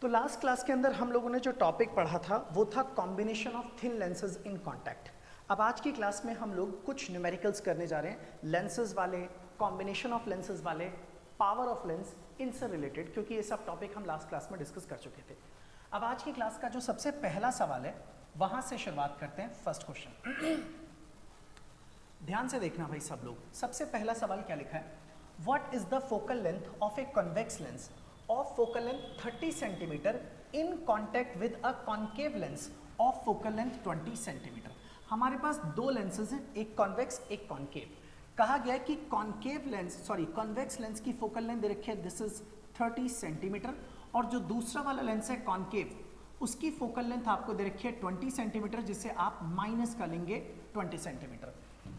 तो last class के अंदर हम लोगों ने जो टॉपिक पढ़ा था वो था combination of thin lenses in contact. अब आज की क्लास में हम लोग कुछ न्यूमेरिकल्स करने जा रहे हैं लेंसेज वाले, कॉम्बिनेशन ऑफ लेंसेज वाले, पावर ऑफ लेंस, इनसे रिलेटेड, क्योंकि ये सब टॉपिक हम लास्ट क्लास में डिस्कस कर चुके थे। अब आज की क्लास का जो सबसे पहला सवाल है वहां से शुरुआत करते हैं। फर्स्ट क्वेश्चन ध्यान से देखना भाई सब लोग। सबसे पहला सवाल क्या लिखा है, what is the focal length of a convex lens of focal length 30 cm in contact with a concave lens of focal length 20 cm। हमारे पास दो लेंसेज हैं, एक कॉन्वेक्स एक कॉन्केव। कहा गया है कि कॉन्वेक्स लेंस की फोकल लेंथ दे रखी है, दिस इज 30 सेंटीमीटर, और जो दूसरा वाला लेंस है कॉन्केव, उसकी फोकल लेंथ आपको दे रखी है 20 सेंटीमीटर, जिसे आप माइनस कर लेंगे 20 centimetre.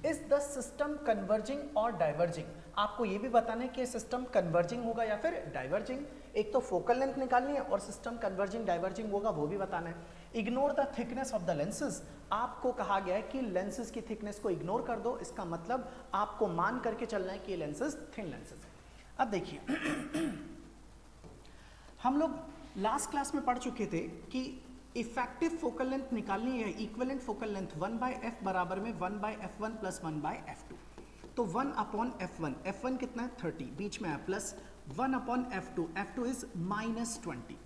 Is the system converging और डाइवर्जिंग? आपको ये भी बताना है कि सिस्टम कन्वर्जिंग होगा या फिर डाइवर्जिंग। एक तो फोकल लेंथ निकालनी है और सिस्टम कन्वर्जिंग डाइवर्जिंग होगा वो भी बताना है। Ignore the thickness of the lenses, आपको कहा गया है कि लेंसेज की थिकनेस को इग्नोर कर दो। इसका मतलब आपको मान करके चलना है कि ये लेंसेज थिन लेंसेज है। अब देखिए हम लोग लास्ट क्लास में पढ़ चुके थे कि इफेक्टिव फोकल लेंथ निकालनी है, इक्विवेलेंट फोकल लेंथ 1/f बराबर में 1/f1 प्लस 1/f2। तो 1/f1, f1 कितना है 30, बीच में है प्लस 1/f2, f2 इज -20।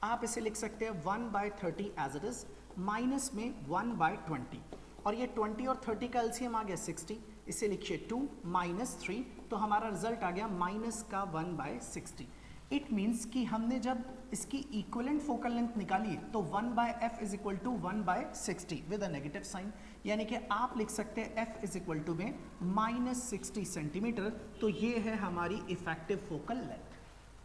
आप इसे लिख सकते हैं 1/30 एज इट इज, माइनस में 1/20, और ये 20 और 30 का एलसीएम आ गया 60, इसे लिखिए 2 - 3, तो हमारा रिजल्ट आ गया माइनस का 1/60। इट मीन्स कि हमने जब इसकी इक्विवेलेंट फोकल लेंथ निकाली तो 1/f is equal to 1/60 with a negative sign, यानी कि आप लिख सकते हैं f इज इक्वल टू में -60 सेंटीमीटर। तो ये है हमारी इफेक्टिव फोकल लेंथ,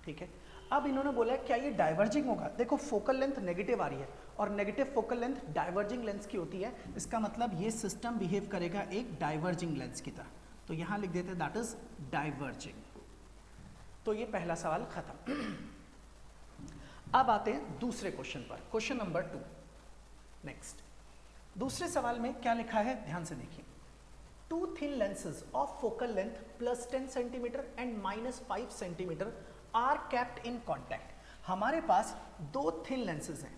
ठीक है। अब इन्होंने बोला क्या ये डाइवर्जिंग होगा? देखो फोकल लेंथ नेगेटिव आ रही है और negative focal length diverging lens की होती है, इसका मतलब ये सिस्टम बिहेव करेगा एक डाइवर्जिंग लेंस की तरह। तो यहां लिख देते हैं दैट इज डाइवर्जिंग। तो ये पहला सवाल खत्म। अब आते हैं दूसरे क्वेश्चन पर, क्वेश्चन नंबर 2। नेक्स्ट दूसरे सवाल में क्या लिखा है ध्यान से देखिए। Two thin lenses of focal length +10 centimetre and -5 centimetre are kept in contact. हमारे पास दो थिन लेंसेज हैं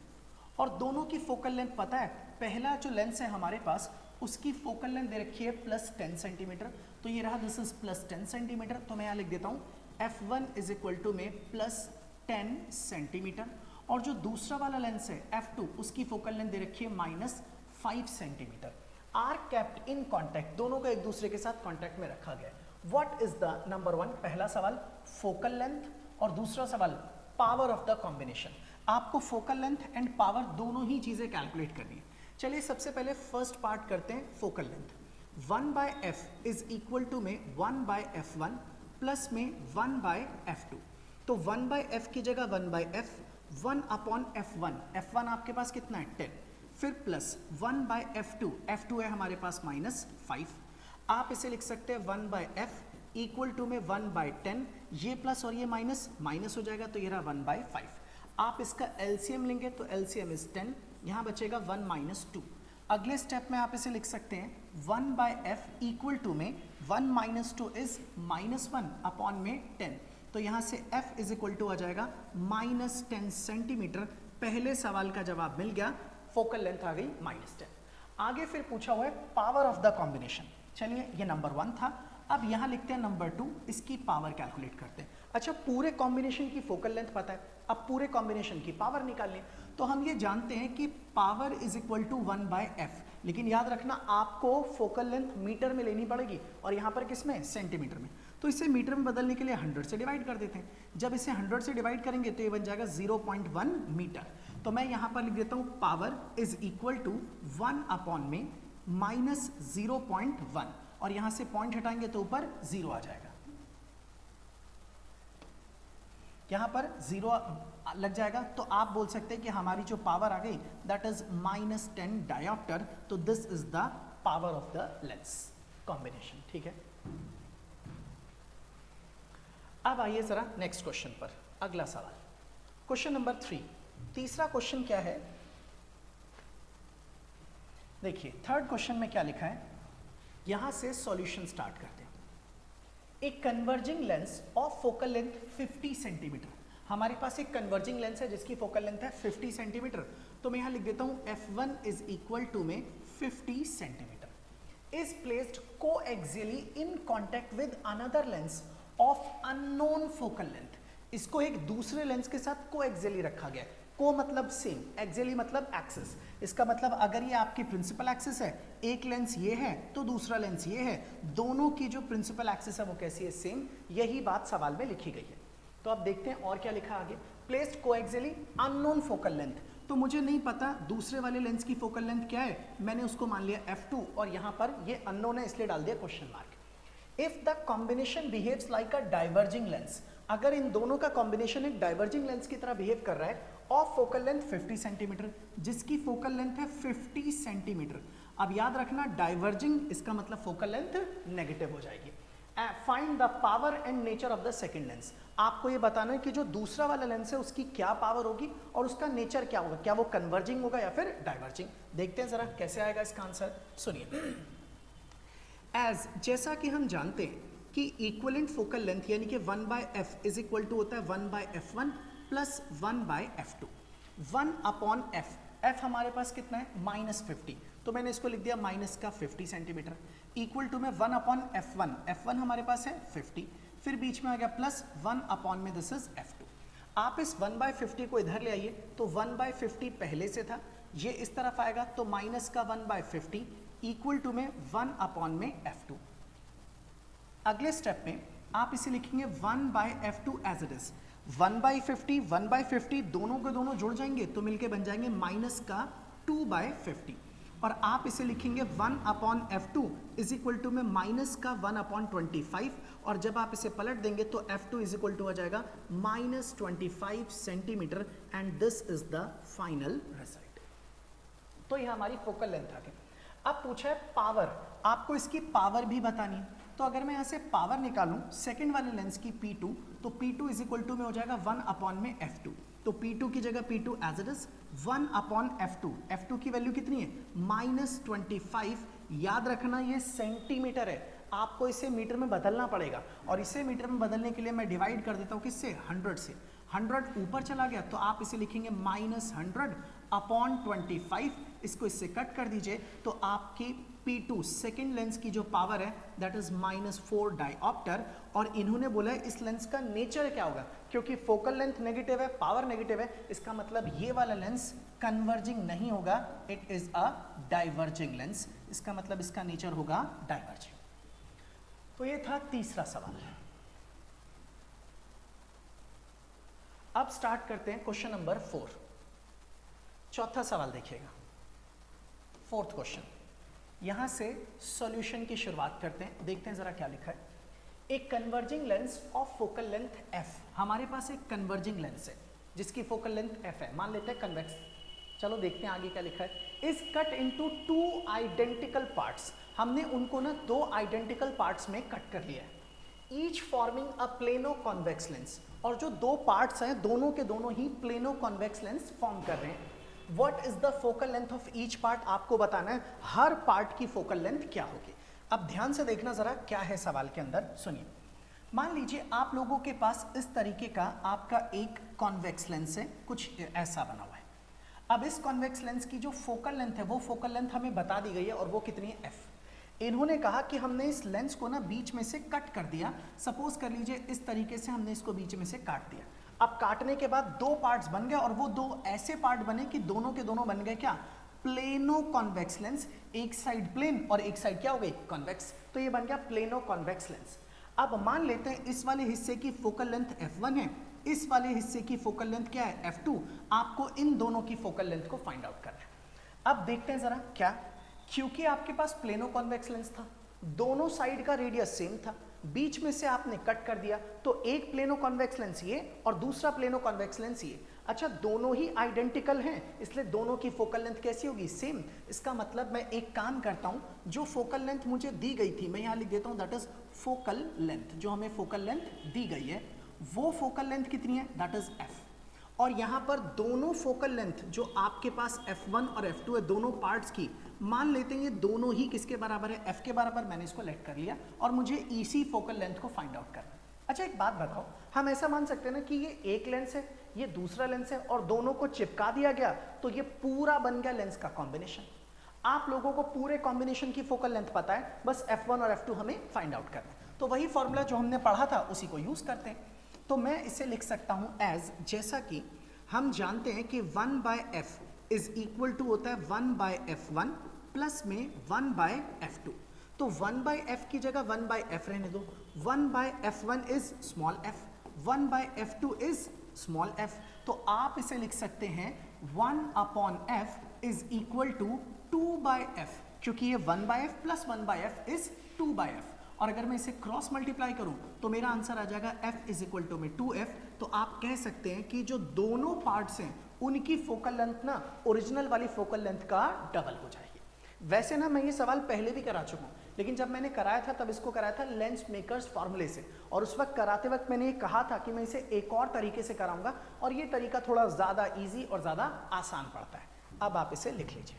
और दोनों की फोकल लेंथ पता है। पहला जो लेंस है हमारे पास उसकी फोकल लेंथ दे रखी है +10 सेंटीमीटर, तो ये रहा दिस इज +10 सेंटीमीटर। तो मैं यहाँ लिख देता हूँ f1 इज इक्वल टू में +10 सेंटीमीटर, और जो दूसरा वाला लेंस है f2 उसकी फोकल लेंथ दे रखी है -5 centimetre. Are kept in contact, दोनों को एक दूसरे के साथ कॉन्टैक्ट में रखा गया है। व्हाट इज द नंबर 1, पहला सवाल फोकल लेंथ और दूसरा सवाल पावर ऑफ द कॉम्बिनेशन। आपको फोकल लेंथ एंड पावर दोनों ही चीजें कैलकुलेट करनी है। चलिए सबसे पहले फर्स्ट पार्ट करते हैं focal length. 1/f is equal to में 1/f1 प्लस में 1/f2। तो 1/f की जगह 1/f, 1/f1, f1 आपके पास कितना है 10, फिर प्लस 1/f2, f2 है हमारे पास -5। आप इसे लिख सकते हैं 1/f इक्वल टू में 1/10, ये प्लस और ये माइनस माइनस हो जाएगा, तो ये रहा 1/5। आप इसका एलसीएम लेंगे तो एलसीएम इज 10, यहाँ बचेगा 1 - 2। अगले स्टेप में आप इसे लिख सकते हैं 1/f इक्वल टू में 1 - 2 इज -1 में 10, तो यहाँ से f इज इक्वल टू आ जाएगा -10 सेंटीमीटर। पहले सवाल का जवाब मिल गया, फोकल लेंथ आ गई -10। आगे फिर पूछा हुआ है पावर ऑफ द कॉम्बिनेशन। चलिए ये नंबर 1 था, अब यहाँ लिखते हैं नंबर 2, इसकी पावर कैलकुलेट करते हैं। अच्छा पूरे कॉम्बिनेशन की फोकल लेंथ पता है, अब पूरे कॉम्बिनेशन की पावर निकालनी है। तो हम ये जानते हैं कि power is equal to 1/f, लेकिन याद रखना आपको फोकल लेंथ मीटर में लेनी पड़ेगी और यहाँ पर किस में, सेंटीमीटर में। तो इसे मीटर में बदलने के लिए 100 से डिवाइड कर देते हैं। जब इसे 100 से डिवाइड करेंगे तो ये बन जाएगा 0.1 मीटर। तो मैं यहाँ पर लिख देता हूँ पावर इज इक्वल टू 1 में -0.1, और यहाँ से पॉइंट हटाएंगे तो ऊपर 0 आ जाएगा, यहाँ पर 0 लग जाएगा। तो आप बोल सकते हैं कि हमारी जो पावर आ गई दैट इज -10 डायोप्टर। तो this is the power of the lens combination, ठीक है। अब आइए जरा नेक्स्ट क्वेश्चन पर, अगला सवाल क्वेश्चन नंबर 3। तीसरा क्वेश्चन क्या है देखिए, थर्ड क्वेश्चन में क्या लिखा है, यहां से सॉल्यूशन स्टार्ट करते हैं। A converging lens of focal length 50 centimetre. हमारे पास एक कन्वर्जिंग लेंस है जिसकी फोकल लेंथ है 50 सेंटीमीटर, तो मैं यहाँ लिख देता हूँ f1 इज इक्वल टू में 50 centimetre is placed coaxially in contact with another lens of unknown focal length. इसको एक दूसरे लेंस के साथ कोएक्सियली रखा गया है। को मतलब सेम, एक्सियली मतलब एक्सिस। इसका मतलब अगर ये आपकी प्रिंसिपल एक्सिस है, एक लेंस ये है तो दूसरा लेंस ये है, दोनों की जो प्रिंसिपल एक्सिस है वो कैसी है, सेम। यही बात सवाल में लिखी गई है। तो आप देखते हैं और क्या लिखा आगे, प्लेस्ड कोएक्सियली अननोन फोकल लेंथ। तो मुझे नहीं पता दूसरे वाले लेंस की फोकल लेंथ क्या है, मैंने उसको मान लिया f2 और यहाँ पर ये अननोन है इसलिए डाल दिया question mark. If the combination behaves like a diverging lens, अगर इन दोनों का कॉम्बिनेशन एक डाइवर्जिंग लेंस की तरह बिहेव कर रहा है, ऑफ फोकल लेंथ 50 सेंटीमीटर, जिसकी फोकल लेंथ है 50 सेंटीमीटर। अब याद रखना डाइवर्जिंग, इसका मतलब फोकल लेंथ नेगेटिव हो जाएगी। Find the power and nature of the second lens. आपको ये बताना है कि जो दूसरा वाला लेंस है उसकी क्या पावर होगी और उसका नेचर क्या होगा, क्या वो कन्वर्जिंग होगा या फिर डाइवर्जिंग। देखते हैं जरा कैसे आएगा इसका आंसर, सुनिए। एज जैसा कि हम जानते हैं कि इक्विवेलेंट फोकल लेंथ यानी कि 1/f इज इक्वल टू होता है 1/f1 plus 1/f2। 1/f, f हमारे पास कितना है -50, तो मैंने इसको लिख दिया माइनस का 50 सेंटीमीटर इक्वल टू में 1/f1। f1 हमारे पास है 50, फिर बीच में आ गया प्लस 1 में दिस इज f2। आप इस 1/50 को इधर ले आइए तो 1/50 पहले से था, ये इस तरफ आएगा तो माइनस का 1/50 इक्वल टू में 1 में f2। अगले स्टेप में आप इसे लिखेंगे 1/f2 एज इट इज। 1/50 दोनों के दोनों जुड़ जाएंगे तो मिलके बन जाएंगे माइनस का 2/50 और आप इसे लिखेंगे 1/f2 इज इक्वल टू में माइनस का 1/25 और जब आप इसे पलट देंगे तो f2 इज इक्वल टू हो जाएगा -25 centimetre and this is the final result. तो यह हमारी फोकल लेंथ आ गई। अब पूछा है पावर, आपको इसकी पावर भी बतानी है। तो अगर मैं यहाँ से पावर निकालूं सेकंड वाले लेंस की P2, तो P2 इज इक्वल टू में हो जाएगा 1 में f2। तो P2 की जगह P2 as it is 1/f2। f2 की वैल्यू कितनी है -25। याद रखना ये सेंटीमीटर है, आपको इसे मीटर में बदलना पड़ेगा और इसे मीटर में बदलने के लिए मैं डिवाइड कर देता हूँ किससे, 100 से। 100 ऊपर चला गया तो आप इसे लिखेंगे -100/25। इसको इससे कट कर दीजिए तो आपकी P2 सेकेंड लेंस की जो पावर है दैट इज -4 डायोप्टर। और इन्होंने बोला है इस लेंस का नेचर क्या होगा, क्योंकि फोकल लेंथ नेगेटिव है, पावर नेगेटिव है, इसका मतलब ये वाला लेंस कन्वर्जिंग नहीं होगा, it is a diverging lens. इसका मतलब इसका नेचर होगा डाइवर्जिंग। तो ये था तीसरा सवाल। अब स्टार्ट करते हैं क्वेश्चन नंबर 4। चौथा सवाल देखिएगा, फोर्थ क्वेश्चन। यहां से सॉल्यूशन की शुरुआत करते हैं, देखते हैं जरा क्या लिखा है। एक converging lens of focal length f, हमारे पास एक कन्वर्जिंग लेंस है जिसकी फोकल लेंथ f है, मान लेते हैं कन्वेक्स। चलो देखते हैं आगे क्या लिखा है। Is cut into 2 identical parts, हमने उनको ना 2 आइडेंटिकल पार्ट्स में कट कर लिया है। Each forming a plano convex lens, और जो 2 पार्ट्स हैं दोनों के दोनों ही प्लेनो कॉन्वेक्स लेंस फॉर्म कर रहे हैं। What is the focal length of each part, आपको बताना है हर पार्ट की फोकल लेंथ क्या होगी। अब ध्यान से देखना जरा क्या है सवाल के अंदर, सुनिए। मान लीजिए आप लोगों के पास इस तरीके का आपका एक कॉन्वेक्स लेंस है, कुछ ऐसा बना हुआ है। अब इस कॉन्वेक्स लेंस की जो फोकल लेंथ है वो फोकल लेंथ हमें बता दी गई है और वो कितनी है f। इन्होंने कहा कि हमने इस लेंस को ना बीच में से कट कर दिया। सपोज कर लीजिए इस तरीके से हमने इसको बीच में से काट दिया। अब काटने के बाद 2 पार्ट्स बन गए और वो 2 ऐसे पार्ट बने कि दोनों के दोनों बन गए क्या, प्लेनो कॉन्वेक्स लेंस। एक साइड प्लेन और एक साइड क्या हो गई, कॉन्वेक्स, तो ये बन गया प्लेनो कॉन्वेक्स लेंस। अब मान लेते हैं इस वाले हिस्से की फोकल लेंथ f1 है, इस वाले हिस्से की फोकल लेंथ क्या है f2। आपको इन दोनों की फोकल लेंथ को फाइंड आउट करना है। अब देखते हैं जरा क्या, क्योंकि आपके पास प्लेनो कॉन्वेक्स लेंस था, दोनों साइड का रेडियस सेम था, बीच में से आपने कट कर दिया तो एक प्लेनो कॉन्वेक्स लेंस ये और दूसरा प्लेनो कॉन्वेक्स लेंस ये। अच्छा दोनों ही आइडेंटिकल हैं इसलिए दोनों की फोकल लेंथ कैसी होगी, सेम। इसका मतलब मैं एक काम करता हूं, जो फोकल लेंथ मुझे दी गई थी मैं यहां लिख देता हूं दैट इज फोकल लेंथ। जो हमें फोकल लेंथ दी गई है वो फोकल लेंथ कितनी है, दैट इज f। और यहां पर दोनों फोकल लेंथ जो आपके पास f1 और f2 है, दोनों पार्ट्स की मान लेते हैं ये दोनों ही किसके बराबर है, f के बराबर। मैंने इसको लेट कर लिया और मुझे इसी फोकल लेंथ को फाइंड आउट करना है। अच्छा एक बात बताओ, हम ऐसा मान सकते हैं ना कि ये एक लेंस है, ये दूसरा लेंस है और दोनों को चिपका दिया गया तो ये पूरा बन गया लेंस का कॉम्बिनेशन। आप लोगों को पूरे कॉम्बिनेशन की फोकल लेंथ पता है, बस F1 और F2 हमें फाइंड आउट करना है। तो वही फॉर्मूला जो हमने पढ़ा था उसी को यूज करते हैं। तो मैं इसे लिख सकता हूं एज, जैसा कि हम जानते हैं कि 1/f इज इक्वल टू होता है 1/f1 प्लस में 1/f2। तो 1/f की जगह 1/f रहने दो, 1/f1 is small f, 1/f2 is small f। तो आप इसे लिख सकते हैं 1/f is equal to 2/f, क्योंकि ये 1/f plus 1/f is 2/f। और अगर मैं इसे क्रॉस मल्टीप्लाई करूं तो मेरा आंसर आ जाएगा f इज इक्वल टू में 2f। तो आप कह सकते हैं कि जो दोनों पार्ट्स हैं उनकी फोकल लेंथ ना ओरिजिनल वाली फोकल लेंथ का डबल हो जाएगी। वैसे ना मैं ये सवाल पहले भी करा चुका हूँ, लेकिन जब मैंने कराया था तब इसको कराया था लेंस मेकर्स फॉर्मूले से, और उस वक्त कराते वक्त मैंने ये कहा था कि मैं इसे एक और तरीके से कराऊंगा और ये तरीका थोड़ा ज़्यादा इजी और ज़्यादा आसान पड़ता है। अब आप इसे लिख लीजिए।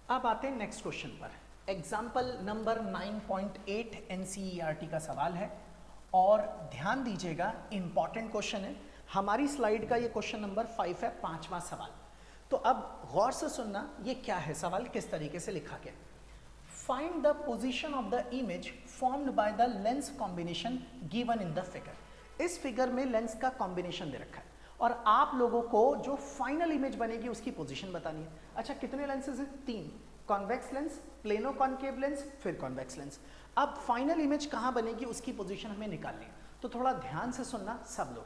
अब आते हैं नेक्स्ट क्वेश्चन पर। एग्जाम्पल नंबर 9.8 NCERT का सवाल है और ध्यान दीजिएगा, इंपॉर्टेंट क्वेश्चन है। हमारी स्लाइड का ये क्वेश्चन नंबर 5 है, 5वां सवाल। तो अब गौर से सुनना, ये क्या है सवाल, किस तरीके से लिखा गया। Find the position of the image formed by the lens combination given in the figure. इस फिगर में लेंस का कॉम्बिनेशन दे रखा है और आप लोगों को जो फाइनल इमेज बनेगी उसकी पोजीशन बतानी है। अच्छा कितने लेंसेज हैं? 3, convex lens, plano concave lens, फिर कॉन्वेक्स लेंस। अब फाइनल इमेज कहाँ बनेगी उसकी पोजीशन हमें निकालनी है। तो थोड़ा ध्यान से सुनना सब लोग।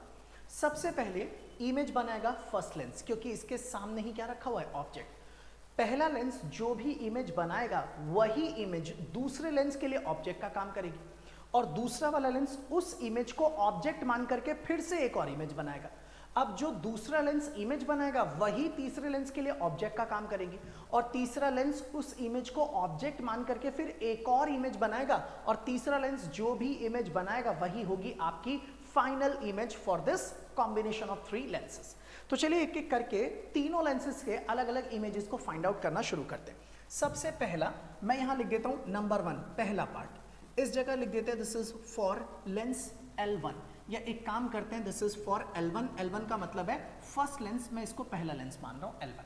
सबसे पहले इमेज बनाएगा फर्स्ट लेंस, क्योंकि इसके सामने ही क्या रखा हुआ है, ऑब्जेक्ट। पहला लेंस जो भी इमेज बनाएगा वही इमेज दूसरे लेंस के लिए ऑब्जेक्ट का काम करेगी, और दूसरा वाला लेंस उस इमेज को ऑब्जेक्ट मान करके फिर से एक और इमेज बनाएगा। अब जो दूसरा लेंस इमेज बनाएगा वही तीसरे लेंस के लिए ऑब्जेक्ट का काम करेगी, और तीसरा लेंस उस इमेज को ऑब्जेक्ट मान करके फिर एक और इमेज बनाएगा, और तीसरा लेंस जो भी इमेज बनाएगा वही होगी आपकी final image for this combination of 3 lenses. तो चलिए एक एक करके तीनों लेंसेज के अलग अलग इमेजेस को फाइंड आउट करना शुरू करते हैं। सबसे पहला मैं यहां लिख देता हूं नंबर 1, पहला पार्ट। इस जगह लिख देते हैं this is for Lenz L1, या एक काम करते हैं this is for L1। L1 का मतलब है फर्स्ट लेंस, मैं इसको पहला लेंस मान रहा हूं L1।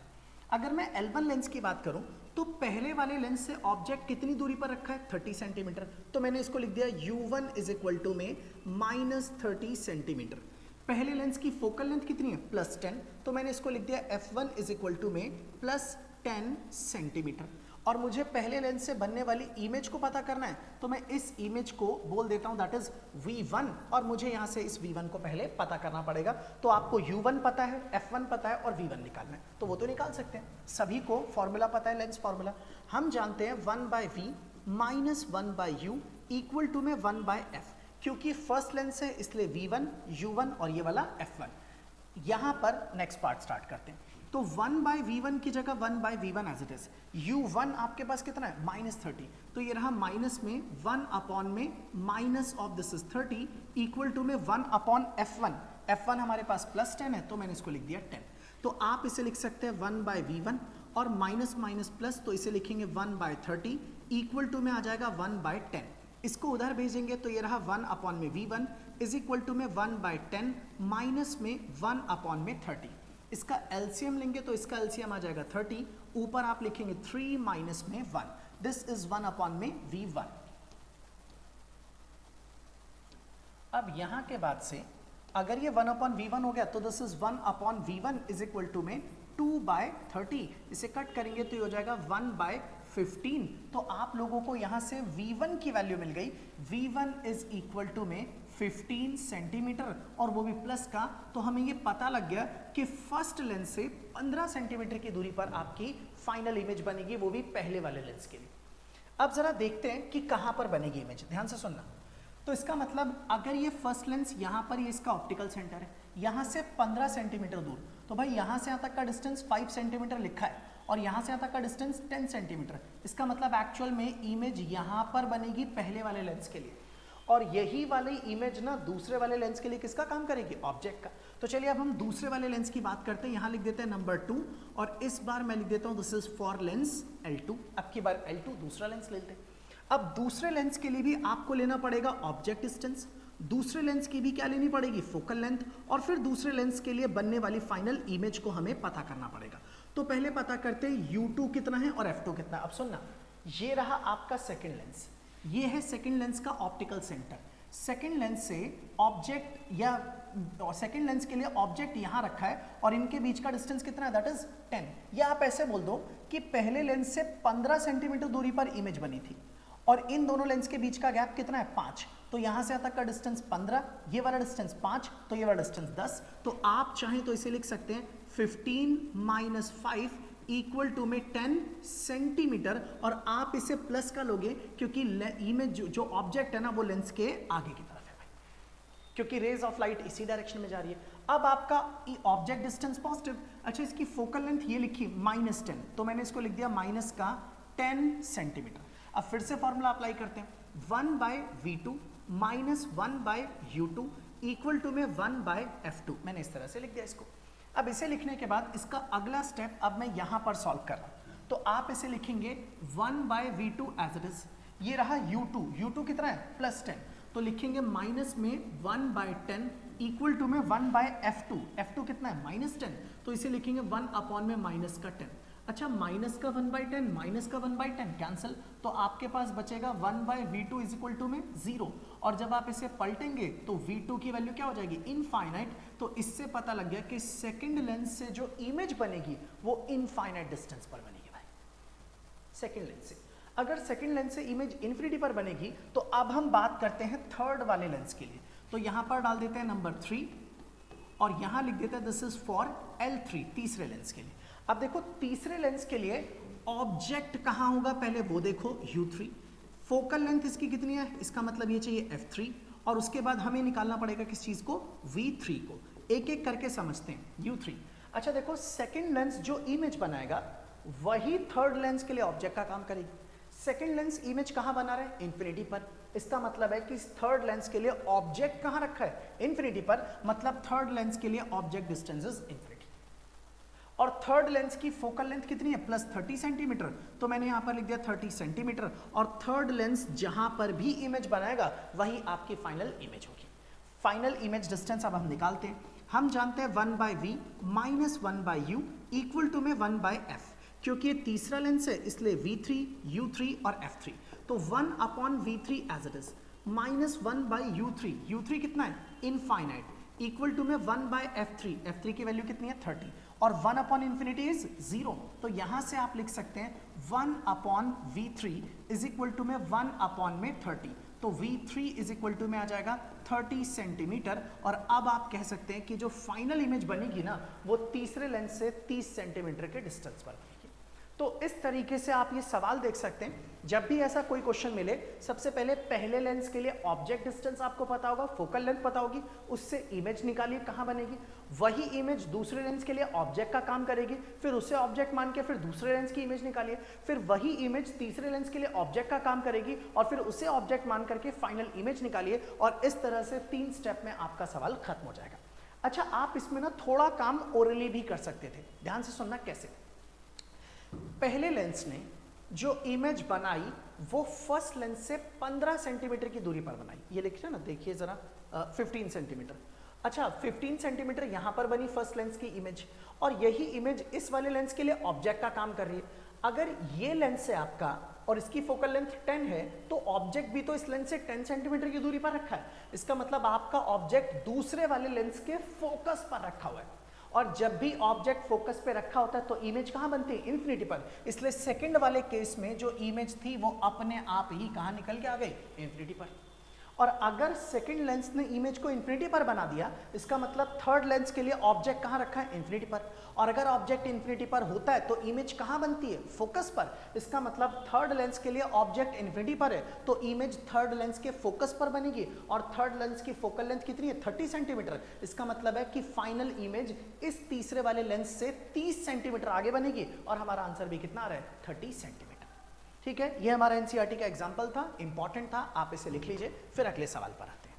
अगर मैं L1 लेंस की बात करूं तो पहले वाले लेंस से ऑब्जेक्ट कितनी दूरी पर रखा है, 30 सेंटीमीटर। तो मैंने इसको लिख दिया U1 इज इक्वल टू में -30 सेंटीमीटर। पहले लेंस की फोकल लेंथ कितनी है, +10, तो मैंने इसको लिख दिया F1 इज इक्वल टू में +10 सेंटीमीटर। और मुझे पहले लेंस से बनने वाली इमेज को पता करना है, तो मैं इस इमेज को बोल देता हूं दैट इज V1, और मुझे यहां से इस V1 को पहले पता करना पड़ेगा। तो आपको U1 पता है, F1 पता है और V1 निकालना है, तो वो तो निकाल सकते हैं। सभी को फॉर्मूला पता है, लेंस फॉर्मूला हम जानते हैं 1/V minus 1/U equal to में 1/F। क्योंकि फर्स्ट लेंस है इसलिए V1, U1 और ये वाला F1। यहां पर नेक्स्ट पार्ट स्टार्ट करते हैं। तो 1/V1 की जगह 1/V1 as it is. U1 आपके पास कितना है, -30, तो ये रहा माइनस में 1 अपॉन में minus of this is 30 equal to में 1 अपॉन F1। F1 हमारे पास +10 है तो मैंने इसको लिख दिया 10। तो आप इसे लिख सकते हैं 1/V1 और माइनस माइनस प्लस, तो इसे लिखेंगे 1/30 इक्वल टू में आ जाएगा 1/10। इसको उधर भेजेंगे तो ये रहा 1 अपॉन में V1 इज इक्वल टू में 1/10 माइनस में 1 अपॉन में 30। इसका एलसीएम लेंगे तो इसका एलसीएम आ जाएगा 30, ऊपर आप लिखेंगे 3 माइनस में 1, दिस इज 1 अपॉन में V1। अब यहां के बाद से अगर ये 1 अपॉन V1 हो गया तो this is 1 upon V1 is equal to में 2/30। इसे कट करेंगे तो ये हो जाएगा 1/15। तो आप लोगों को यहां से V1 की वैल्यू मिल गई, V1 इज इक्वल टू में 15 सेंटीमीटर, और वो भी प्लस का। तो हमें ये पता लग गया कि फर्स्ट लेंस से 15 सेंटीमीटर की दूरी पर आपकी फाइनल इमेज बनेगी, वो भी पहले वाले लेंस के लिए। अब जरा देखते हैं कि कहां पर बनेगी इमेज, ध्यान से सुनना। तो इसका मतलब अगर ये फर्स्ट लेंस यहां पर, ये इसका ऑप्टिकल सेंटर है, यहां से 15 सेंटीमीटर दूर, तो भाई यहां से यहां तक का डिस्टेंस 5 सेंटीमीटर लिखा है और यहां से यहां तक का डिस्टेंस 10 सेंटीमीटर। इसका मतलब एक्चुअल में इमेज यहां पर बनेगी पहले वाले लेंस के लिए, और यही वाली इमेज ना दूसरे वाले लेंस के लिए किसका काम करेगी, ऑब्जेक्ट का। तो चलिए अब हम दूसरे वाले लेंस की बात करते हैं। यहां लिख देते हैं नंबर 2, और इस बार मैं लिख देता हूं this is for Lenz L2। अब की बार L2 दूसरा लेंस लेते हैं। अब दूसरे लेंस के लिए भी आपको लेना पड़ेगा ऑब्जेक्ट डिस्टेंस, दूसरे लेंस की भी क्या लेनी पड़ेगी, फोकल लेंथ, और फिर दूसरे लेंस के लिए बनने वाली फाइनल इमेज को हमें पता करना पड़ेगा। तो पहले पता करते हैं U2 कितना है और F2 कितना है। अब सुनना, ये रहा आपका सेकंड लेंस, ये है सेकंड लेंस का ऑप्टिकल सेंटर। सेकंड लेंस से ऑब्जेक्ट या सेकंड लेंस के लिए ऑब्जेक्ट यहां रखा है और इनके बीच का डिस्टेंस कितना है, दैट इज 10। या आप ऐसे बोल दो कि पहले लेंस से 15 सेंटीमीटर दूरी पर इमेज बनी थी और इन दोनों लेंस के बीच का गैप कितना है, 5। तो यहां से तक का डिस्टेंस 15, ये वाला डिस्टेंस 5, तो ये वाला डिस्टेंस 10। तो आप चाहें तो इसे लिख सकते हैं 15 माइनस 5 इक्वल टू में 10 सेंटीमीटर, और आप इसे प्लस का लोगे क्योंकि इमेज जो ऑब्जेक्ट है ना वो लेंस के आगे की तरफ है भाई, क्योंकि रेज ऑफ लाइट इसी डायरेक्शन में जा रही है। अब आपका ऑब्जेक्ट डिस्टेंस पॉजिटिव, अच्छा इसकी फोकल लेंथ ये लिखी -10, तो मैंने इसको लिख दिया माइनस का 10 सेंटीमीटर। अब फिर से फॉर्मूला अप्लाई करते हैं, 1/V2 minus 1/U2 equal to में 1/F2। मैंने इस तरह से लिख दिया इसको। अब इसे लिखने के बाद इसका अगला स्टेप अब मैं यहां पर सॉल्व कर रहा हूं, तो आप इसे लिखेंगे 1/V2 एज इट इज। ये रहा U2 कितना है, +10, तो लिखेंगे माइनस में 1/10 इक्वल टू में 1/F2। F2 कितना है, -10, तो इसे लिखेंगे 1 में माइनस का 10। अच्छा माइनस का 1/10 माइनस का 1/10 कैंसिल, तो आपके पास बचेगा 1/V2 इज इक्वल टू में 0, और जब आप इसे पलटेंगे तो V2 की वैल्यू क्या हो जाएगी, इनफाइनाइट। तो इससे पता लग गया कि सेकंड लेंस से जो इमेज बनेगी वो इनफाइनाइट डिस्टेंस पर बनेगी भाई, सेकंड लेंस से। अगर सेकंड लेंस से इमेज इन्फिनिटी पर बनेगी तो अब हम बात करते हैं थर्ड वाले लेंस के लिए। तो यहां पर डाल देते हैं नंबर 3 और यहां लिख देते हैं दिस इज फॉर L3, तीसरे लेंस के लिए। अब देखो तीसरे लेंस के लिए ऑब्जेक्ट कहां होगा, पहले वो देखो, U3। फोकल लेंथ इसकी कितनी है, इसका मतलब ये चाहिए F3, और उसके बाद हमें निकालना पड़ेगा किस चीज को, V3 को। एक एक करके समझते हैं। U3, अच्छा देखो सेकंड लेंस जो इमेज बनाएगा वही थर्ड लेंस के लिए ऑब्जेक्ट का काम करेगी। सेकंड लेंस इमेज कहां बना रहा है, इन्फिनिटी पर। इसका मतलब है कि थर्ड लेंस के लिए ऑब्जेक्ट कहां रखा है, इन्फिनिटी पर, मतलब थर्ड लेंस के लिए ऑब्जेक्ट डिस्टेंस इज इन्फिनिटी। और थर्ड लेंस की फोकल लेंथ कितनी है, +30 सेंटीमीटर, तो मैंने यहां पर लिख दिया 30 सेंटीमीटर। और थर्ड लेंस जहां पर भी इमेज बनाएगा वही आपकी फाइनल इमेज होगी। फाइनल इमेज डिस्टेंस अब हम निकालते हैं। हम जानते हैं 1/V minus 1/U equal to में 1/F, क्योंकि ये तीसरा लेंस है इसलिए V3, U3 और F3, तो 1/V3 as it is minus 1/U3, U3 कितना है, इनफाइनाइट, इक्वल टू में 1/F3, F3 की वैल्यू कितनी है, 30, और 1/infinity इज 0। तो यहां से आप लिख सकते हैं 1/V3 इज इक्वल टू में 1/30, तो V3 इज इक्वल टू में आ जाएगा 30 सेंटीमीटर। और अब आप कह सकते हैं कि जो फाइनल इमेज बनेगी ना वो तीसरे लेंस से 30 सेंटीमीटर के डिस्टेंस पर बनेगी। तो इस तरीके से आप ये सवाल देख सकते हैं, जब भी ऐसा कोई क्वेश्चन मिले सबसे पहले लेंस के लिए ऑब्जेक्ट डिस्टेंस आपको पता होगा, फोकल लेंथ पता होगी, उससे इमेज निकालिए कहां बनेगी, वही इमेज दूसरे लेंस के लिए ऑब्जेक्ट का काम करेगी, फिर उसे ऑब्जेक्ट मान के फिर दूसरे लेंस की इमेज निकालिए, फिर वही इमेज तीसरे लेंस के लिए ऑब्जेक्ट का काम करेगी और फिर उसे ऑब्जेक्ट मान करके फाइनल इमेज निकालिए, और इस तरह से 3 स्टेप में आपका सवाल खत्म हो जाएगा। अच्छा आप इसमें ना थोड़ा काम ओरली भी कर सकते थे, ध्यान से सुनना कैसे। पहले लेंस ने जो इमेज बनाई वो फर्स्ट लेंस से 15 सेंटीमीटर की दूरी पर बनाई, ये लिखिए ना, देखिए जरा 15 सेंटीमीटर। अच्छा 15 सेंटीमीटर यहां पर बनी फर्स्ट लेंस की इमेज, और यही इमेज इस वाले लेंस के लिए ऑब्जेक्ट का काम कर रही है। अगर ये लेंस है आपका और इसकी फोकल लेंथ 10 है तो ऑब्जेक्ट भी तो इस लेंस से 10 सेंटीमीटर की दूरी पर रखा है, इसका मतलब आपका ऑब्जेक्ट दूसरे वाले लेंस के फोकस पर रखा हुआ है। और जब भी ऑब्जेक्ट फोकस पे रखा होता है तो इमेज कहां बनती है, इन्फिनिटी पर। इसलिए सेकंड वाले केस में जो इमेज थी वो अपने आप ही कहां निकल के आ गई, इन्फिनिटी पर। और अगर सेकंड लेंस ने इमेज को इन्फिनिटी पर बना दिया, इसका मतलब थर्ड लेंस के लिए ऑब्जेक्ट कहां रखा है, इन्फिनिटी पर। और अगर ऑब्जेक्ट इन्फिनिटी पर होता है तो इमेज कहां बनती है, फोकस पर। इसका मतलब थर्ड लेंस के लिए ऑब्जेक्ट इन्फिनिटी पर है तो इमेज थर्ड लेंस के फोकस पर बनेगी, और थर्ड लेंस की फोकल लेंथ कितनी है, 30 सेंटीमीटर। इसका मतलब है कि फाइनल इमेज इस तीसरे वाले लेंस से 30 सेंटीमीटर आगे बनेगी, और हमारा आंसर भी कितना आ रहा है, 30 सेंटीमीटर। ठीक है, ये हमारा एनसीईआरटी का एग्जाम्पल था, इंपॉर्टेंट था, आप इसे लिख लीजिए। फिर अगले सवाल पर आते हैं।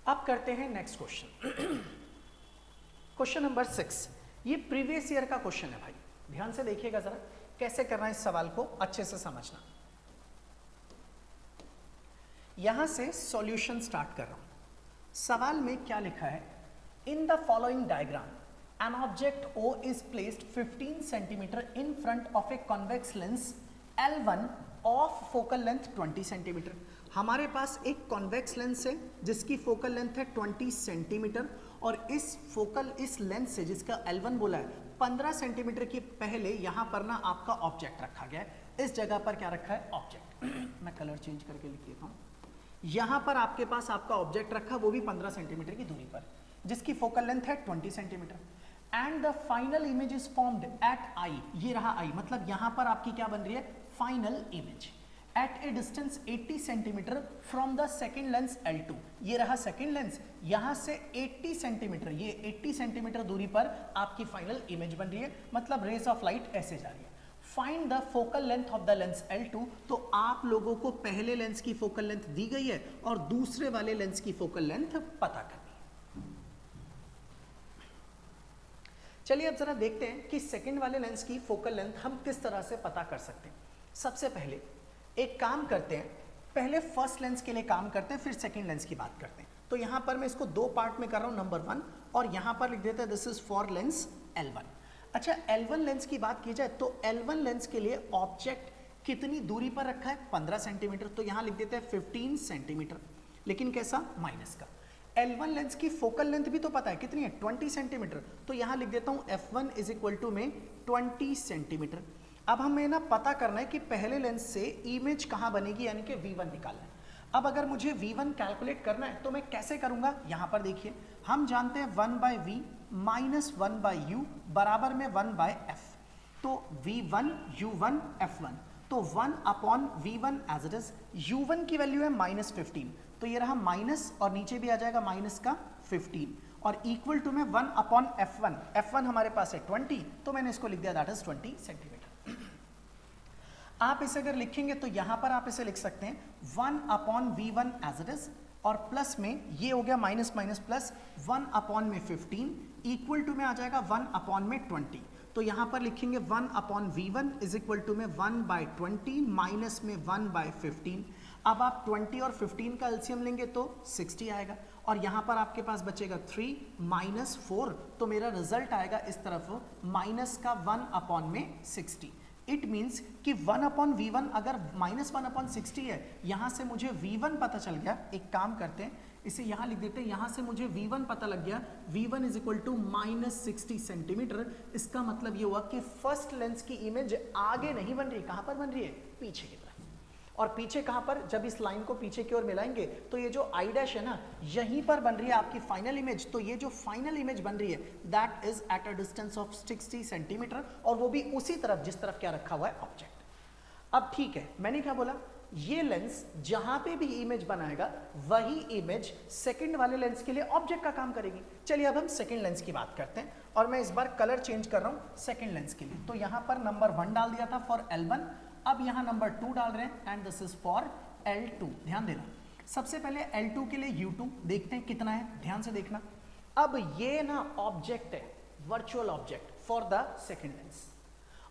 अब करते हैं नेक्स्ट क्वेश्चन। क्वेश्चन नंबर 6, ये प्रीवियस ईयर का क्वेश्चन है भाई, ध्यान से देखिएगा जरा कैसे करना है, इस सवाल को अच्छे से समझना। यहां से सॉल्यूशन स्टार्ट कर रहा हूं। सवाल में क्या लिखा है, in the following diagram an object O is placed 15 centimetre in front of a convex lens L1 of focal length 20 centimetre. हमारे पास एक कॉन्वेक्स लेंस है जिसकी फोकल लेंथ है 20 सेंटीमीटर, और इस लेंस से जिसका L1 बोला है 15 सेंटीमीटर के पहले यहाँ पर ना आपका ऑब्जेक्ट रखा गया है। इस जगह पर क्या रखा है, ऑब्जेक्ट। मैं कलर चेंज करके लिख देता हूँ। यहाँ पर आपके पास आपका ऑब्जेक्ट रखा, वो भी 15 सेंटीमीटर की दूरी पर, जिसकी फोकल लेंथ है 20 centimetre. And the final image is formed at eye, ये रहा आई, मतलब यहाँ पर आपकी क्या बन रही है, final image at A distance 80 centimetre from the second lens L2। ये रहा सेकेंड लेंस, यहाँ से 80 सेंटीमीटर, ये 80 सेंटीमीटर दूरी पर आपकी फाइनल इमेज बन रही है, मतलब रेज ऑफ लाइट ऐसे जा रही है। Find the focal length of the lens L2, तो आप लोगों को पहले लेंस की फोकल लेंथ दी गई है और दूसरे वाले लेंस की फोकल लेंथ पता करनी है। चलिए अब जरा देखते हैं कि सेकेंड वाले लेंस की फोकल लेंथ हम किस तरह से पता कर सकते हैं। सबसे पहले एक काम करते हैं, पहले फर्स्ट लेंस के लिए काम करते हैं, फिर सेकेंड लेंस की बात करते हैं। तो यहां पर मैं इसको दो पार्ट में कर रहा हूं, नंबर 1, और यहां पर लिख देते हैं this is for Lenz L1। अच्छा, L1 लेंस की बात की जाए तो L1 लेंस के लिए ऑब्जेक्ट कितनी दूरी पर रखा है, 15 सेंटीमीटर, तो यहां लिख देते हैं 15 सेंटीमीटर, लेकिन कैसा, माइनस का। L1 लेंस की फोकल लेंथ भी तो पता है कितनी है, 20 सेंटीमीटर, तो यहां लिख देता हूं F1 इज इक्वल टू में 20 सेंटीमीटर। अब हमें ना पता करना है कि पहले लेंस से इमेज कहां बनेगी, यानी कि V1 निकालना है। अब अगर मुझे V1 कैलकुलेट करना है तो मैं कैसे करूंगा, यहां पर देखिए हम जानते हैं 1/V माइनस 1/U बराबर में 1/F, तो V1 U1 F1, तो 1/V1 as it is. U1 की वैल्यू है -15, तो ये रहा माइनस और नीचे भी आ जाएगा माइनस का 15, और इक्वल टू में 1/F1। F1 हमारे पास है 20, तो मैंने इसको लिख दिया दैट इज 20 सेंटीमीटर। आप इसे अगर लिखेंगे तो यहां पर आप इसे लिख सकते हैं 1/V1 एज इट इज, और प्लस में ये हो गया minus minus plus 1/15 equal to में आ जाएगा 1/20। तो यहां पर लिखेंगे 1/V1 इज इक्वल टू में 1/20 माइनस में 1/15। अब आप 20 और 15 का एलसीएम लेंगे तो 60 आएगा, और यहां पर आपके पास बचेगा 3 माइनस 4, तो मेरा रिजल्ट आएगा इस तरफ माइनस का 1/60। इट मीन्स कि 1/V1 अगर -1/60 है, यहां से मुझे V1 पता चल गया। एक काम करते हैं, इसे यहां लिख देते हैं, यहां से मुझे V1 पता लग गया, V1 is equal to -60 centimetre. इसका मतलब ये हुआ कि फर्स्ट लेंस की इमेज आगे नहीं बन रही, कहां पर बन रही है, पीछे की तरफ। और पीछे कहां पर, जब इस लाइन को पीछे की ओर मिलाएंगे तो ये जो आई डैश है ना, यहीं पर बन रही है आपकी फाइनल इमेज। तो ये जो फाइनल इमेज बन रही है that is eight a distance of 60 centimetre, और वो भी उसी तरफ जिस तरफ क्या रखा हुआ है, ऑब्जेक्ट। अब ठीक है, मैंने क्या बोला, ये लेंस जहां पे भी इमेज बनाएगा वही इमेज सेकंड वाले लेंस के लिए ऑब्जेक्ट का काम करेगी। चलिए अब हम सेकंड लेंस की बात करते हैं, और मैं इस बार कलर चेंज कर रहा हूं सेकंड लेंस के लिए। तो यहां पर नंबर 1 डाल दिया था फॉर L1, अब यहां नंबर 2 डाल रहे हैं, and this is for L2। ध्यान देना, सबसे पहले L2 के लिए U2 देखते हैं कितना है, ध्यान से देखना। अब ये ना ऑब्जेक्ट है, virtual object for the second lens,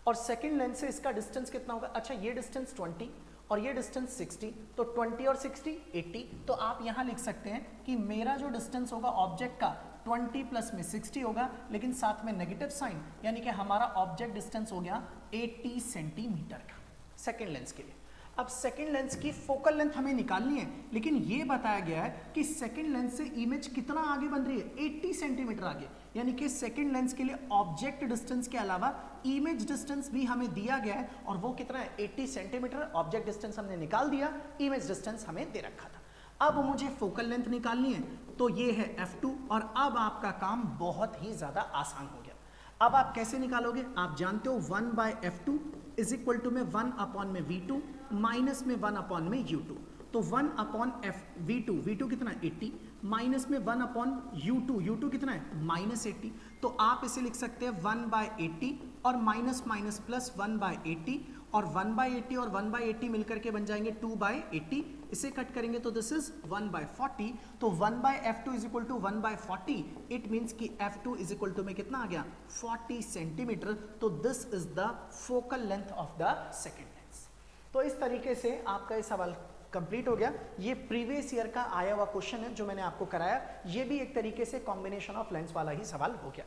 और सेकंड लेंस से इसका डिस्टेंस कितना होगा, अच्छा ये डिस्टेंस 20 और ये डिस्टेंस 60, तो 20 और 60 80। तो आप यहां लिख सकते हैं कि मेरा जो डिस्टेंस होगा ऑब्जेक्ट का 20 प्लस में 60 होगा, लेकिन साथ में नेगेटिव साइन, यानी कि हमारा ऑब्जेक्ट डिस्टेंस हो गया 80 सेंटीमीटर का सेकेंड लेंस के लिए। अब सेकेंड लेंस की फोकल लेंथ हमें निकालनी है, लेकिन ये बताया गया है कि सेकेंड लेंस से इमेज कितना आगे बन रही है, 80 सेंटीमीटर आगे, यानी कि सेकेंड लेंस के लिए ऑब्जेक्ट डिस्टेंस के अलावा इमेज डिस्टेंस भी हमें दिया गया है, और वो कितना है, 80 सेंटीमीटर। ऑब्जेक्ट डिस्टेंस हमने निकाल दिया, इमेज डिस्टेंस हमें दे रखा था। अब मुझे फोकल लेंथ निकालनी है, तो ये है F2, और अब आपका काम बहुत ही ज्यादा आसान हो गया। अब आप कैसे निकालोगे, आप जानते हो 1/F2 इज इक्वल टू में 1/V2 माइनस में 1/U2, तो 1/V2, V2 कितना है 80, माइनस में 1/U2, U2 कितना है -80, तो आप इसे लिख सकते हैं 1/80 और माइनस माइनस प्लस 1/80, और 1/80 और 1/80 मिलकर के बन जाएंगे 2/80, इसे कट करेंगे तो दिस इज 1/40, तो 1/f2 is equal to 1/40, it means कि f2 इज इक्वल टू में कितना आ गया 40 सेंटीमीटर, तो this is the focal length of the second lens. तो इस तरीके से आपका ये सवाल कंप्लीट हो गया। ये प्रीवियस ईयर का आया हुआ क्वेश्चन है जो मैंने आपको कराया, ये भी एक तरीके से कॉम्बिनेशन ऑफ लेंस वाला ही सवाल हो गया।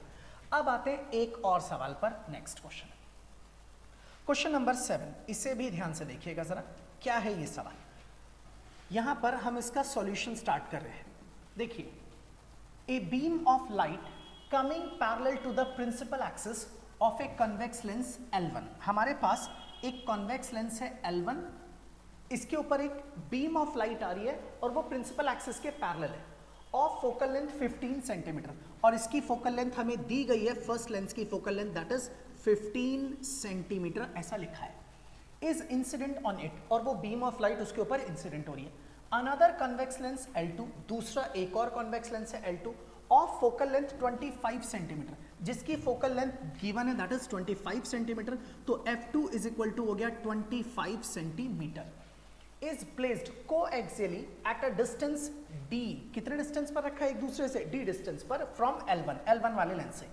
अब आते हैं एक और सवाल पर, नेक्स्ट क्वेश्चन, क्वेश्चन नंबर 7, इसे भी ध्यान से देखिएगा जरा, क्या है ये सवाल। यहां पर हम इसका सॉल्यूशन स्टार्ट कर रहे हैं। देखिए, a beam of light coming parallel to the principal axis of a convex lens L1, हमारे पास एक कॉन्वेक्स लेंस है L1, इसके ऊपर एक बीम ऑफ लाइट आ रही है और वो प्रिंसिपल एक्सिस के पैरेलल है, ऑफ फोकल लेंथ 15 सेंटीमीटर, और इसकी फोकल लेंथ हमें दी गई है, फर्स्ट लेंस की focal length that is 15 centimetre, ऐसा लिखा है, इज इंसिडेंट ऑन इट, और वो बीम ऑफ लाइट उसके ऊपर इंसिडेंट हो रही है। अनदर कन्वेक्स लेंस L2, दूसरा एक और कन्वेक्स लेंस है L2 of focal length 25 centimetre, जिसकी फोकल लेंथ गिवन है दैट इज 25 सेंटीमीटर, तो f2 इज इक्वल टू हो गया 25 centimetre, is placed coaxially at a distance d, कितने डिस्टेंस पर रखा है एक दूसरे से, d डिस्टेंस पर, फ्रॉम L1 वाले लेंस से,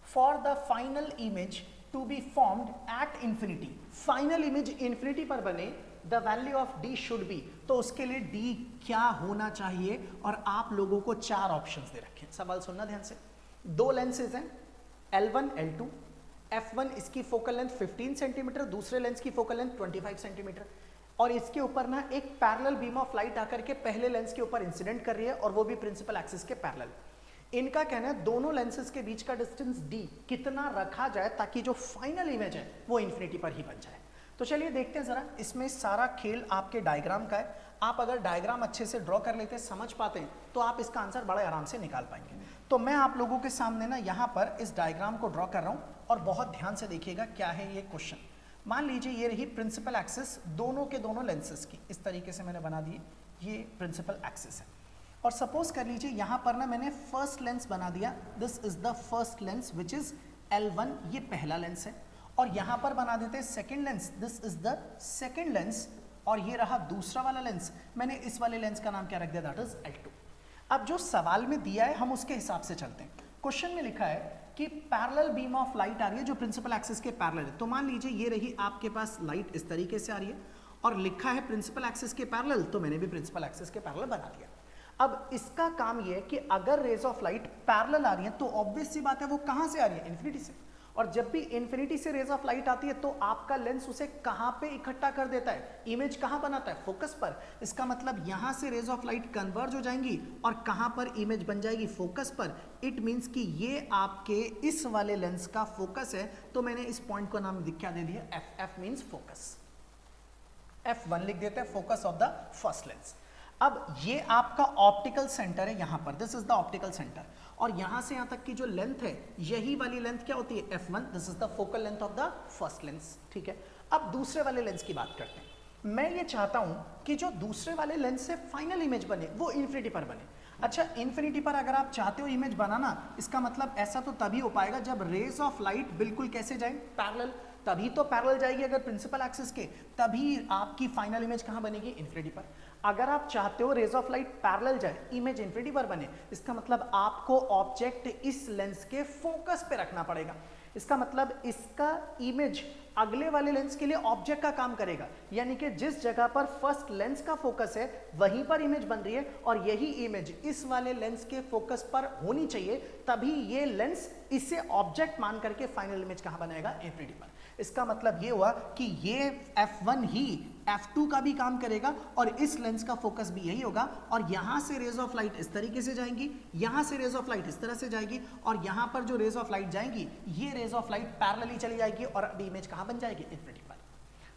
for the final image to be formed at infinity, final image infinity पर बने, the value of d should be, तो उसके लिए d क्या होना चाहिए, और आप लोगों को 4 ऑप्शंस दे रखे हैं। सवाल सुनना ध्यान से, 2 लेंसेज हैं L1 L2, f1 इसकी फोकल लेंथ 15 सेंटीमीटर, दूसरे लेंस की फोकल लेंथ 25 सेंटीमीटर, और इसके ऊपर ना एक पैरेलल बीम ऑफ लाइट आकर के पहले लेंस के ऊपर इंसिडेंट कर रही है, और वो भी प्रिंसिपल एक्सिस के पैरेलल। इनका कहना है दोनों लेंसेज के बीच का डिस्टेंस d कितना रखा जाए ताकि जो फाइनल इमेज है वो इंफिनिटी पर ही बन जाए। तो चलिए देखते हैं जरा, इसमें सारा खेल आपके डायग्राम का है। आप अगर डायग्राम अच्छे से ड्रॉ कर लेते, समझ पाते हैं, तो आप इसका आंसर बड़े आराम से निकाल पाएंगे। तो मैं आप लोगों के सामने ना यहाँ पर इस डायग्राम को ड्रॉ कर रहा हूँ, और बहुत ध्यान से देखिएगा क्या है ये क्वेश्चन। मान लीजिए ये रही प्रिंसिपल एक्सिस दोनों के दोनों लेंसेज की, इस तरीके से मैंने बना दी, ये प्रिंसिपल एक्सिस है, और सपोज कर लीजिए यहाँ पर ना मैंने फर्स्ट लेंस बना दिया, this is the first lens which is L1, ये पहला लेंस है, और यहाँ पर बना देते हैं second lens, this is the second lens, और ये रहा दूसरा वाला लेंस, मैंने इस वाले लेंस का नाम क्या रख दिया, दैट इज L2। अब जो सवाल में दिया है हम उसके हिसाब से चलते हैं। क्वेश्चन में लिखा है कि पैरेलल बीम ऑफ लाइट आ रही है जो प्रिंसिपल एक्सिस के पैरेलल है, तो मान लीजिए ये रही आपके पास लाइट इस तरीके से आ रही है, और लिखा है प्रिंसिपल एक्सिस के पैरेलल, तो मैंने भी प्रिंसिपल एक्सिस के पैरेलल बना दिया। अब इसका काम ये है कि अगर रेज ऑफ लाइट पैरेलल आ रही है तो ऑब्वियस सी बात है वो कहां से आ रही है, इन्फिनिटी से, और जब भी इन्फिनिटी से रेज ऑफ लाइट आती है तो आपका लेंस उसे कहां पे इकट्ठा कर देता है, इमेज कहां बनाता है, फोकस पर। इसका मतलब यहां से रेज ऑफ लाइट कन्वर्ज हो जाएंगी और कहां पर इमेज बन जाएगी, फोकस पर। इट मींस कि ये आपके इस वाले लेंस का फोकस है, तो मैंने इस पॉइंट को नाम क्या दे दिया, f मींस फोकस, f1 लिख देते हैं, focus of the first lens. अब ये आपका ऑप्टिकल सेंटर है यहां पर, this is the optical centre, और यहां से यहां तक की जो लेंथ है, यही वाली लेंथ क्या होती है, f1, this is the focal length of the first lens. ठीक है, अब दूसरे वाले लेंस की बात करते हैं। मैं ये चाहता हूं कि जो दूसरे वाले लेंस से फाइनल इमेज बने वो इन्फिनिटी पर बने। अच्छा, इन्फिनिटी पर अगर आप चाहते हो इमेज बनाना, इसका मतलब ऐसा तो तभी हो पाएगा जब रेज ऑफ लाइट बिल्कुल कैसे जाए, पैरेलल, तभी तो पैरेलल जाएगी अगर प्रिंसिपल एक्सिस के, तभी आपकी फाइनल इमेज कहां बनेगी, इन्फिनिटी पर। अगर आप चाहते हो रेज ऑफ लाइट पैरेलल जाए, इमेज इन्फिनिटी पर बने, इसका मतलब आपको ऑब्जेक्ट इस लेंस के फोकस पे रखना पड़ेगा। इसका मतलब इसका इमेज अगले वाले लेंस के लिए ऑब्जेक्ट का काम करेगा, यानी कि जिस जगह पर फर्स्ट लेंस का फोकस है वहीं पर इमेज बन रही है, और यही इमेज इस वाले लेंस के फोकस पर होनी चाहिए, तभी ये लेंस इसे ऑब्जेक्ट मान करके फाइनल इमेज कहां बनाएगा, इन्फिनिटी पर। इसका मतलब ये हुआ कि ये f1 ही f2 का भी काम करेगा, और इस लेंस का फोकस भी यही होगा, और यहां से रेज ऑफ लाइट इस तरीके से जाएंगी, यहां से रेज ऑफ लाइट इस तरह से जाएगी, और यहां पर जो रेज ऑफ लाइट जाएंगी, ये रेज ऑफ लाइट पैरेलली चली जाएगी, और अब इमेज कहां बन जाएगी, इन्फिनिटी पर।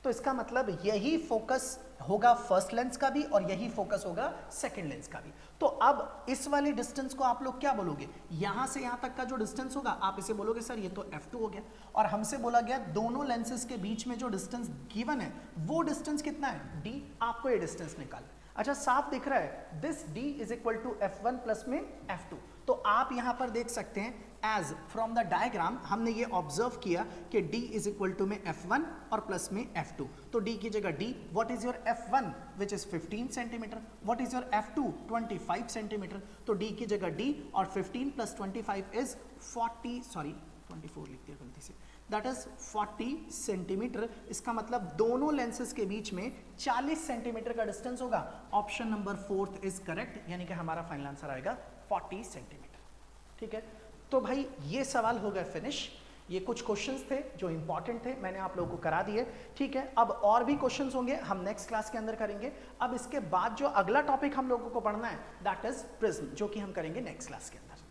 तो इसका मतलब यही फोकस होगा फर्स्ट लेंस का भी, और यही फोकस होगा सेकंड लेंस का भी। तो अब इस वाले डिस्टेंस को आप लोग क्या बोलोगे, यहां से यहां तक का जो डिस्टेंस होगा आप इसे बोलोगे सर ये तो f2 हो गया, और हमसे बोला गया दोनों लेंसेज के बीच में जो डिस्टेंस गिवन है वो डिस्टेंस कितना है, d, आपको ये डिस्टेंस निकालना। अच्छा, साफ दिख रहा है, this d is equal to f1 plus में f2, तो आप यहाँ पर देख सकते हैं एज फ्रॉम द डायग्राम हमने ये ऑब्जर्व किया कि d इज इक्वल टू में f1 और प्लस में f2, तो d की जगह d, what is your f1 which is 15 centimetre, what is your f2 25 centimetre, तो d की जगह d और 15 प्लस 25 इज 24 लिख दिया गलती से, दैट इज 40 सेंटीमीटर। इसका मतलब दोनों लेंसेज के बीच में 40 सेंटीमीटर का डिस्टेंस होगा। ऑप्शन नंबर 4 इज करेक्ट, यानी कि हमारा फाइनल आंसर आएगा 40 सेंटीमीटर। ठीक है, तो भाई ये सवाल हो गए फिनिश। ये कुछ क्वेश्चंस थे जो इंपॉर्टेंट थे, मैंने आप लोगों को करा दिए। ठीक है, अब और भी क्वेश्चंस होंगे, हम नेक्स्ट क्लास के अंदर करेंगे। अब इसके बाद जो अगला टॉपिक हम लोगों को पढ़ना है दैट इज प्रिज्म, जो कि हम करेंगे नेक्स्ट क्लास के अंदर।